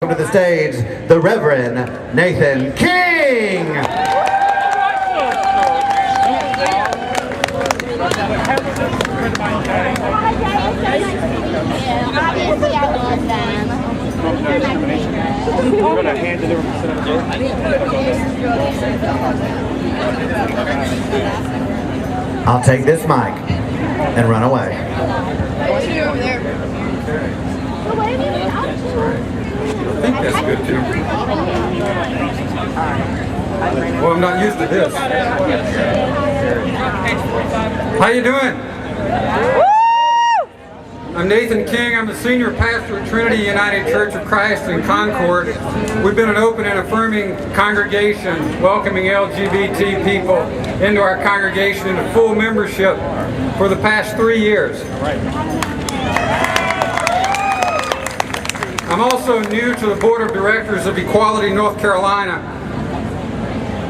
Welcome to the stage, the Reverend Nathan King! I'll take this mic and run away. I think that's good too. Well, I'm not used to this. How you doing? I'm Nathan King. I'm the senior pastor at Trinity United Church of Christ in Concord. We've been an open and affirming congregation, welcoming LGBT people into our congregation into full membership for the past 3 years. I'm also new to the Board of Directors of Equality North Carolina,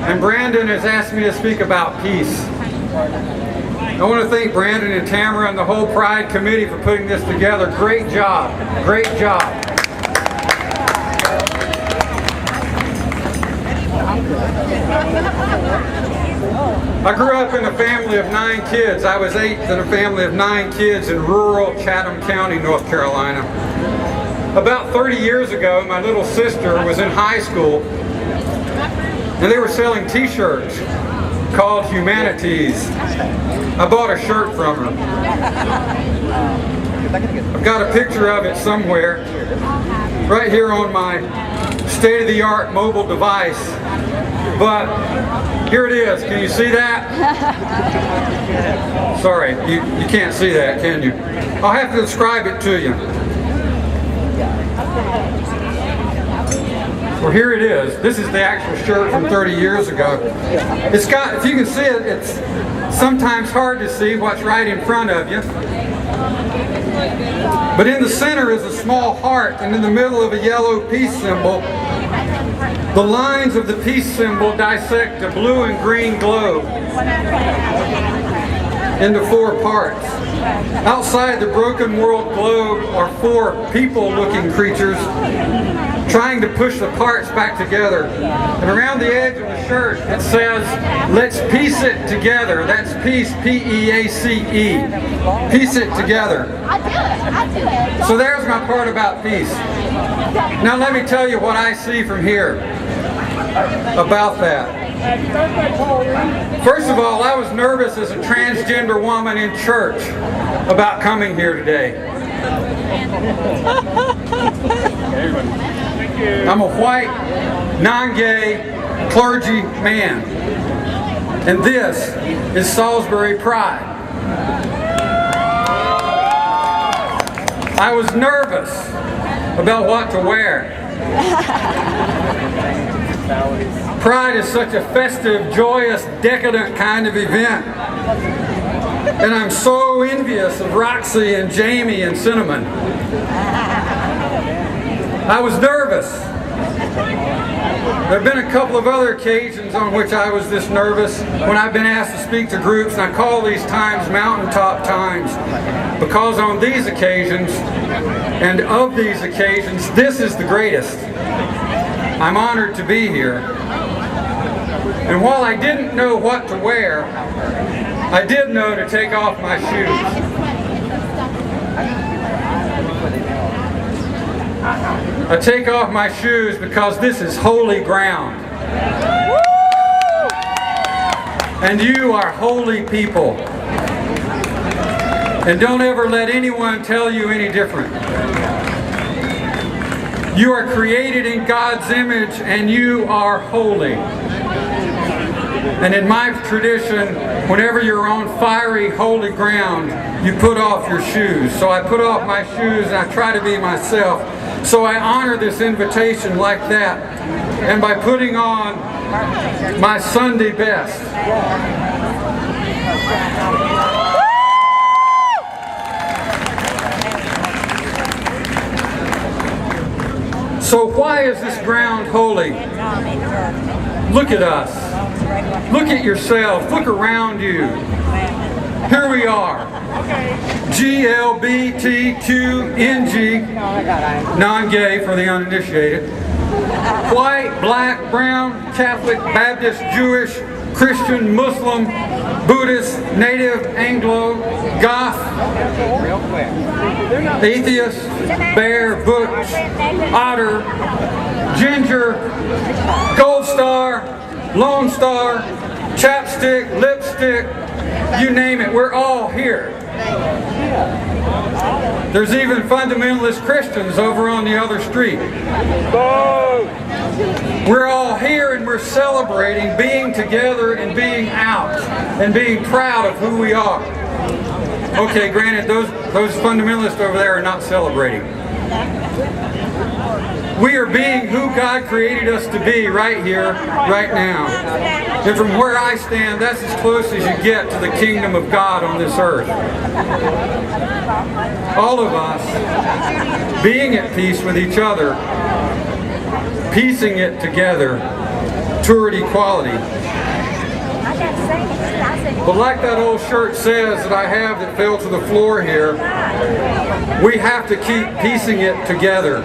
and Brandon has asked me to speak about peace. I want to thank Brandon and Tamara and the whole Pride Committee for putting this together. Great job. Great job. I grew up in a family of 9 kids. I was 8th in a family of 9 kids in rural Chatham County, North Carolina. About 30 years ago, my little sister was in high school, and they were selling t-shirts called Humanities. I bought a shirt from her. I've got a picture of it somewhere, right here on my state-of-the-art mobile device. But here it is. Can you see that? Sorry, you can't see that, can you? I'll have to describe it to you. Well, here it is. This is the actual shirt from 30 years ago. It's got, if you can see it, it's sometimes hard to see what's right in front of you. But in the center is a small heart, and in the middle of a yellow peace symbol. The lines of the peace symbol dissect a blue and green globe into 4 parts. Outside the broken world globe are 4 people-looking creatures trying to push the parts back together. And around the edge of the shirt it says, "Let's piece it together." That's peace, P-E-A-C-E. Piece it together. So there's my part about peace. Now let me tell you what I see from here about that. First of all, I was nervous as a transgender woman in church about coming here today. I'm a white, non-gay clergy man, and this is Salisbury Pride. I was nervous about what to wear. Pride is such a festive, joyous, decadent kind of event. And I'm so envious of Roxy and Jamie and Cinnamon. I was nervous. There have been a couple of other occasions on which I was this nervous when I've been asked to speak to groups, and I call these times mountaintop times because on these occasions, and of these occasions, this is the greatest. I'm honored to be here. And while I didn't know what to wear, I did know to take off my shoes. I take off my shoes because this is holy ground. And you are holy people. And don't ever let anyone tell you any different. You are created in God's image and you are holy. And in my tradition, whenever you're on fiery, holy ground, you put off your shoes. So I put off my shoes and I try to be myself. So I honor this invitation like that, and by putting on my Sunday best. So why is this ground holy? Look at us. Look at yourself. Look around you. Here we are. GLBTQNG, non-gay for the uninitiated. White, black, brown, Catholic, Baptist, Jewish, Christian, Muslim, Buddhist, Native, Anglo, Goth, atheist, bear, butch, otter, ginger, gold star, lone star, chapstick, lipstick, you name it, we're all here. There's even fundamentalist Christians over on the other street. We're all here and we're celebrating being together and being out and being proud of who we are. Okay, granted, those fundamentalists over there are not celebrating. We are being who God created us to be right here, right now. And from where I stand, that's as close as you get to the kingdom of God on this earth. All of us being at peace with each other, piecing it together toward equality. But like that old shirt says that I have that fell to the floor here, we have to keep piecing it together.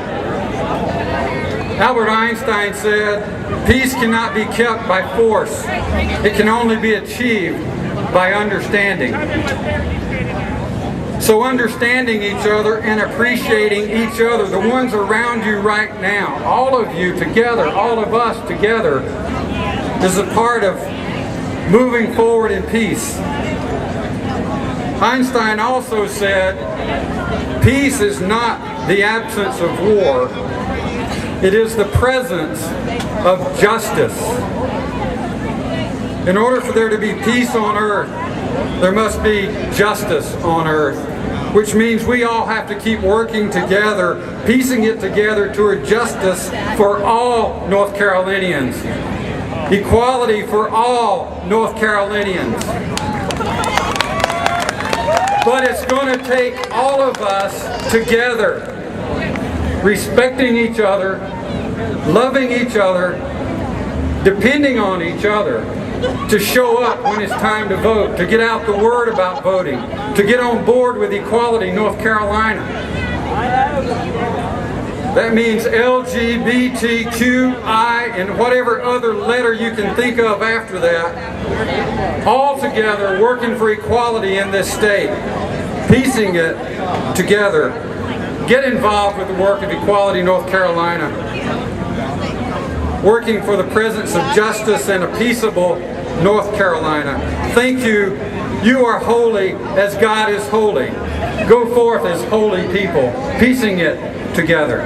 Albert Einstein said, peace cannot be kept by force. It can only be achieved by understanding. So understanding each other and appreciating each other, the ones around you right now, all of you together, all of us together, is a part of moving forward in peace. Einstein also said, peace is not the absence of war. It is the presence of justice. In order for there to be peace on earth, there must be justice on earth, which means we all have to keep working together, piecing it together toward justice for all North Carolinians, equality for all North Carolinians. But it's going to take all of us together, respecting each other, loving each other, depending on each other, to show up when it's time to vote, to get out the word about voting, to get on board with Equality North Carolina. That means LGBTQI and whatever other letter you can think of after that, all together working for equality in this state, piecing it together. Get involved with the work of Equality North Carolina, working for the presence of justice and a peaceable North Carolina. Thank you. You are holy as God is holy. Go forth as holy people, piecing it together.